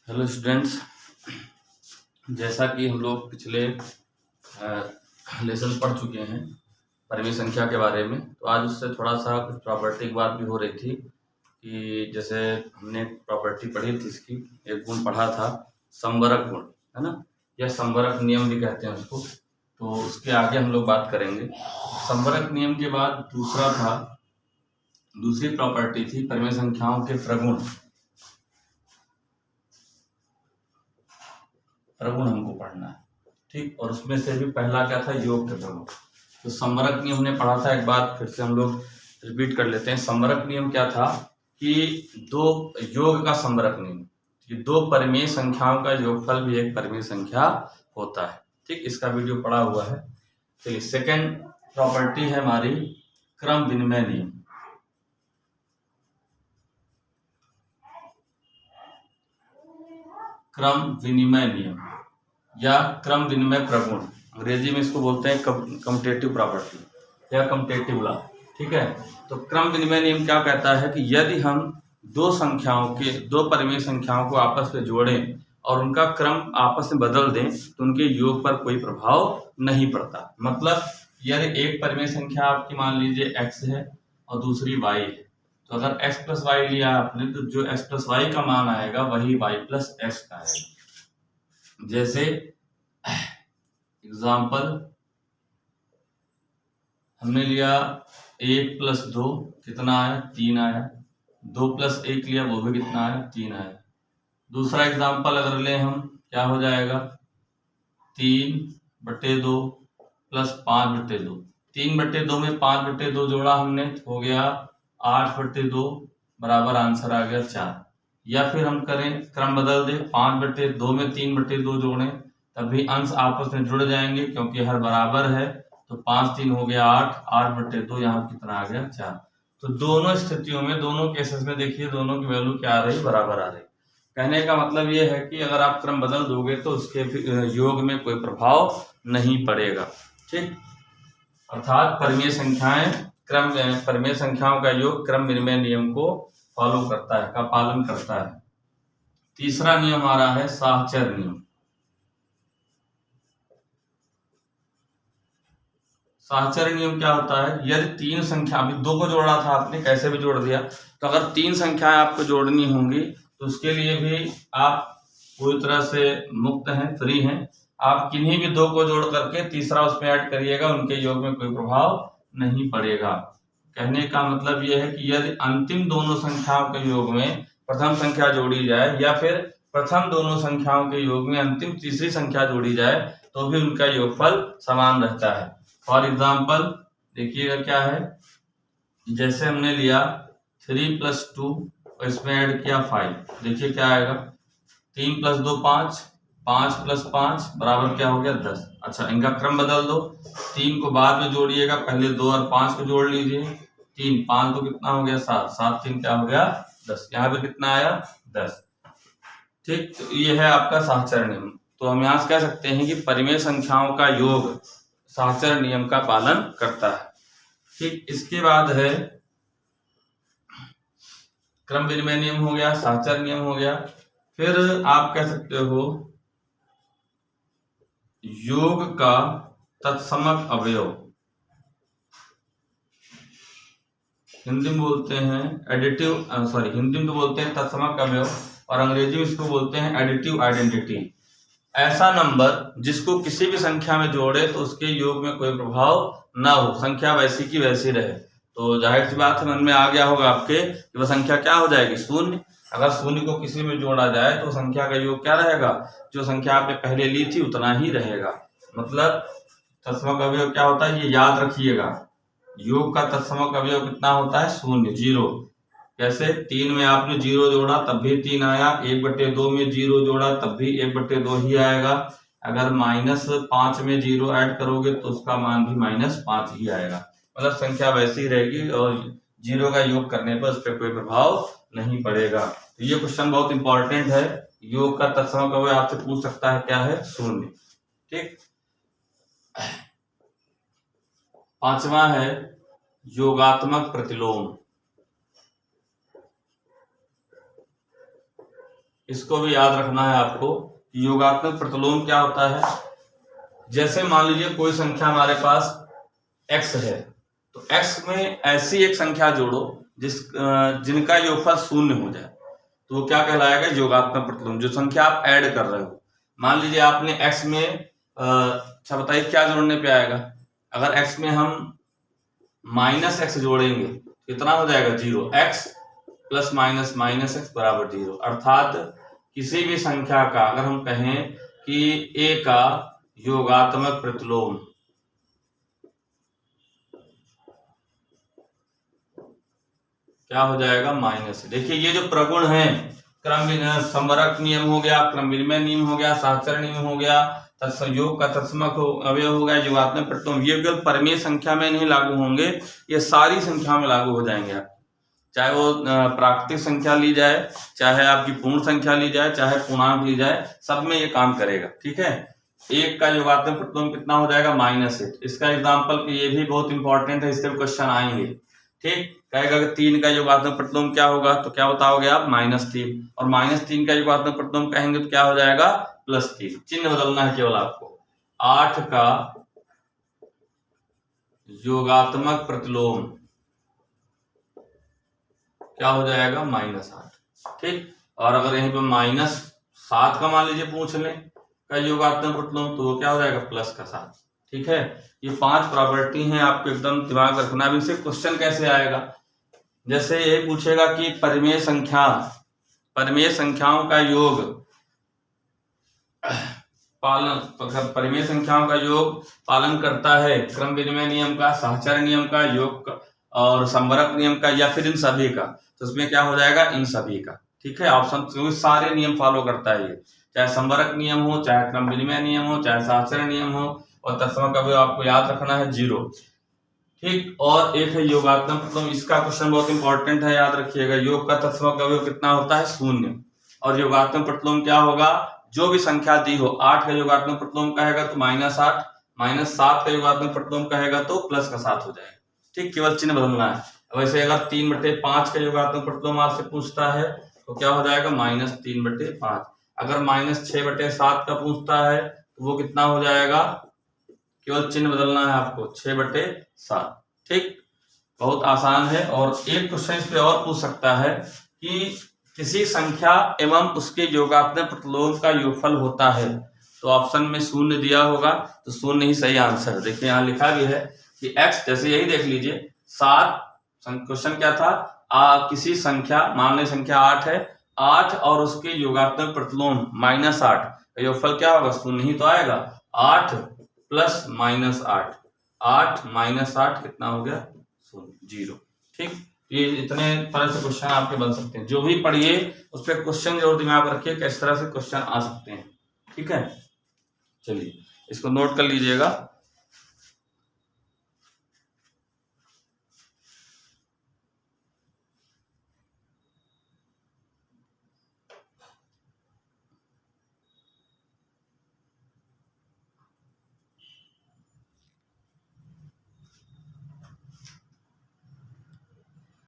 Hello students, जैसा कि हम लोग पिछले लेसन पढ़ चुके हैं परिमेय संख्या के बारे में, तो आज उससे थोड़ा सा कुछ प्रॉपर्टी की बात भी हो रही थी कि जैसे हमने प्रॉपर्टी पढ़ी थी, इसकी एक गुण पढ़ा था संवरक गुण, है ना, या संवरक नियम भी कहते हैं उसको। तो उसके आगे हम लोग बात करेंगे। संवरक नियम के बाद दूसरी प्रॉपर्टी थी परिमेय संख्याओं के प्रगुण हमको पढ़ना है, ठीक। और उसमें से भी पहला क्या था, योग के प्रगुण। तो संवरक नियम हमने पढ़ा था, एक बार फिर से हम लोग रिपीट कर लेते हैं। संवरक नियम क्या था कि दो योग का संवरक नियम, कि दो परिमेय संख्याओं का योगफल भी एक परिमेय संख्या होता है, ठीक। इसका वीडियो पड़ा हुआ है। चलिए, सेकेंड प्रॉपर्टी है हमारी क्रम विनिमय नियम। क्रम विनिमय नियम या क्रम विनिमय प्रगुण, अंग्रेजी में इसको बोलते हैं कम्यूटेटिव प्रॉपर्टी या कम्यूटेटिव लॉ, ठीक है। तो क्रम विनिमय नियम क्या कहता है कि यदि हम दो परिमेय संख्याओं को आपस में जोड़ें और उनका क्रम आपस में बदल दें तो उनके योग पर कोई प्रभाव नहीं पड़ता। मतलब यदि एक परिमेय संख्या आपकी मान लीजिए x है और दूसरी y है, तो अगर x प्लस वाई लिया आपने तो जो x प्लस वाई का मान आएगा वही y प्लस x का आएगा। जैसे एग्जाम्पल हमने लिया 1 प्लस 2 कितना आया, 3 आया। 2 प्लस 1 लिया, वो भी कितना आया, 3 आया। दूसरा एग्जाम्पल अगर ले हम, क्या हो जाएगा, 3/2 प्लस 5/2। 3/2 में 5/2 जोड़ा हमने, हो गया 8/2 बराबर आंसर आ गया 4। या फिर हम करें, क्रम बदल दे, 5/2 में 3/2 जोड़ें, तभी अंश आपस में जुड़ जाएंगे क्योंकि हर बराबर है। तो 5 3 हो गया 8, 8/2 यहाँ कितना आ गया, 4। तो दोनों स्थितियों में, दोनों केसेस में देखिए दोनों की वैल्यू क्या आ रही, बराबर आ रही। कहने का मतलब ये है कि अगर आप क्रम बदल दोगे तो उसके योग में कोई प्रभाव नहीं पड़ेगा, ठीक। अर्थात परिमेय संख्याओं का योग क्रम विनिमय नियम को फॉलो करता है, का पालन करता है। तीसरा नियम आ रहा है साहचर्य नियम। साहचर्य नियम क्या होता है, यदि तीन संख्या, अभी 2 को जोड़ा था आपने, कैसे भी जोड़ दिया, तो अगर 3 संख्याएं आपको जोड़नी होंगी तो उसके लिए भी आप पूरी तरह से मुक्त हैं, फ्री हैं। आप किन्हीं भी 2 को जोड़ करके तीसरा उसमें ऐड करिएगा, उनके योग में कोई प्रभाव नहीं पड़ेगा। कहने का मतलब यह है कि यदि अंतिम दोनों संख्याओं के योग में प्रथम संख्या जोड़ी जाए या फिर प्रथम दोनों संख्याओं के योग में अंतिम तीसरी संख्या जोड़ी जाए तो भी उनका योगफल समान रहता है। फॉर एग्जाम्पल देखिएगा क्या है, जैसे हमने लिया 3 + 2 और इसमें ऐड किया 5, देखिए क्या आएगा, 3 + 2 5, 5 + 5 बराबर क्या हो गया, 10। अच्छा, इनका क्रम बदल दो, 3 को बाद में जोड़िएगा, पहले 2 और 5 को जोड़ लीजिए। 3 5 तो कितना हो गया, 7, 7 3 क्या हो गया, 10। यहाँ पे कितना आया, 10, ठीक। तो ये है आपका साहचर्य नियम। तो हम यहाँ से कह सकते हैं कि परिमेय संख्याओं का योग साहचर्य नियम का पालन करता है, ठीक। इसके बाद है क्रम विनिमय नियम हो गया, साहचर्य नियम हो गया। फिर आप कह सकते हो योग का तत्समक अवयव, हिंदी में बोलते हैं हिंदी में तो बोलते हैं तत्समक अवयव और अंग्रेजी में इसको बोलते हैं एडिटिव आइडेंटिटी। ऐसा नंबर जिसको किसी भी संख्या में जोड़े तो उसके योग में कोई प्रभाव ना हो, संख्या वैसी की वैसी रहे। तो जाहिर सी बात है, मन में आ गया होगा आपके कि वह संख्या क्या हो जाएगी, शून्य। अगर शून्य को किसी में जोड़ा जाए तो संख्या का योग क्या रहेगा, जो संख्या आपने पहले ली थी उतना ही रहेगा। मतलब तत्समक अवयव क्या होता है, ये याद रखिएगा, योग का तत्समक अवयव कितना होता है, शून्य, 0। कैसे, 3 में आपने 0 जोड़ा तब भी 3 आया, 1/2 में 0 जोड़ा तब भी 1/2 ही आएगा। अगर -5 में 0 ऐड करोगे तो उसका मान भी -5 ही आएगा। मतलब संख्या वैसी ही रहेगी और 0 का योग करने पर उस पर कोई प्रभाव नहीं पड़ेगा। तो ये क्वेश्चन बहुत इंपॉर्टेंट है, योग का तत्समक अवयव आपसे पूछ सकता है, क्या है, शून्य, ठीक। 5वां है योगात्मक प्रतिलोम। इसको भी याद रखना है आपको। योगात्मक प्रतिलोम क्या होता है, जैसे मान लीजिए कोई संख्या हमारे पास x है, तो x में ऐसी एक संख्या जोड़ो जिनका योगफल शून्य हो जाए, तो वो क्या कहलाएगा, योगात्मक प्रतिलोम। जो संख्या आप ऐड कर रहे हो, मान लीजिए आपने x में अच्छा बताइए क्या जोड़ने पे आएगा। अगर x में हम -x जोड़ेंगे कितना हो जाएगा, 0। x प्लस माइनस -x बराबर 0। अर्थात किसी भी संख्या का अगर हम कहें कि a का योगात्मक प्रतिलोम क्या हो जाएगा, -। देखिए ये जो प्रगुण है, क्रम संवरक नियम हो गया, क्रम विनिमय नियम हो गया, साहचर्य नियम हो गया, योग का तत्समक अवयव हो गया, योगात्मक प्रतिलोम, ये केवल परिमेय संख्या में नहीं लागू होंगे, ये सारी संख्या में लागू हो जाएंगे। आप चाहे वो प्राकृतिक संख्या ली जाए, चाहे आपकी पूर्ण संख्या ली जाए, चाहे पूर्णांक ली जाए, सब में ये काम करेगा। ठीक है, 1 का योगात्मक प्रतिलोम कितना हो जाएगा, -8। इसका एग्जाम्पल ये भी बहुत इंपॉर्टेंट है, इससे भी क्वेश्चन आएंगे। ठीक, कहेगा कि 3 का योगात्मक प्रतिलोम क्या होगा, तो क्या बताओगे आप, -3। और -3 का योगात्मक प्रतिलोम कहेंगे तो क्या हो जाएगा, +3। चिन्ह बदलना है केवल आपको। 8 का योगात्मक प्रतिलोम क्या हो जाएगा, -8। ठीक, और अगर यहीं पे -7 का मान लीजिए पूछ लें का योगात्मक प्रतिलोम, तो वो क्या हो जाएगा, +7। ठीक है, ये 5 प्रॉपर्टी हैं, आपको एकदम दिमाग रखना। अब इनसे क्वेश्चन कैसे आएगा, जैसे ये पूछेगा कि परिमेय संख्याओं का योग परिमेय संख्याओं का योग पालन करता है क्रम विनिमय नियम का, साहचर्य नियम का, योग का और संवरक नियम का, या फिर इन सभी का, तो उसमें क्या हो जाएगा, इन सभी का। ठीक है, ऑप्शन सारे नियम फॉलो करता है ये, चाहे संवरक नियम हो, चाहे क्रम विनिमय नियम हो, चाहे साहचर्य नियम हो, और तत्समक का भी आपको याद रखना है 0। ठीक, और एक है योगात्मक प्रतिलोम, इसका क्वेश्चन बहुत इंपॉर्टेंट है, याद रखिएगा। योग का तत्समक अवयव कितना होता है, 0। और योगात्मक प्रतिलोम क्या होगा, जो भी संख्या दी हो, 8 का योगात्मक प्रतिलोम कहेगा तो -8, -7 का योगात्मक प्रतिलोम कहेगा तो +7 हो जाएगा। ठीक, केवल चिन्ह बदलना है। वैसे अगर 3/5 का योगात्मक प्रतिलोम आपसे पूछता है तो क्या हो जाएगा, -3/5। अगर -6/7 का पूछता है तो वो कितना हो जाएगा, केवल चिन्ह बदलना है आपको, 6/7। ठीक, बहुत आसान है। और एक क्वेश्चन इस पे और पूछ सकता है कि किसी संख्या एवं उसके योगात्मक प्रतिलोम का योगफल होता है, तो ऑप्शन में 0 दिया होगा, तो 0 ही सही आंसर। देखिए यहाँ लिखा भी है कि x, जैसे यही देख लीजिए 7, क्वेश्चन क्या था, किसी संख्या, मान ली संख्या 8 है, 8 और उसके योगात्मक प्रतिलोम -8, योगफल क्या होगा, 0 ही तो आएगा। 8 प्लस -8, 8 -8 कितना हो गया, 0। ठीक, ये इतने तरह से क्वेश्चन आपके बन सकते हैं। जो भी पढ़िए उस पर क्वेश्चन जरूर दिमाग रखिए, किस तरह से क्वेश्चन आ सकते हैं। ठीक है, चलिए इसको नोट कर लीजिएगा।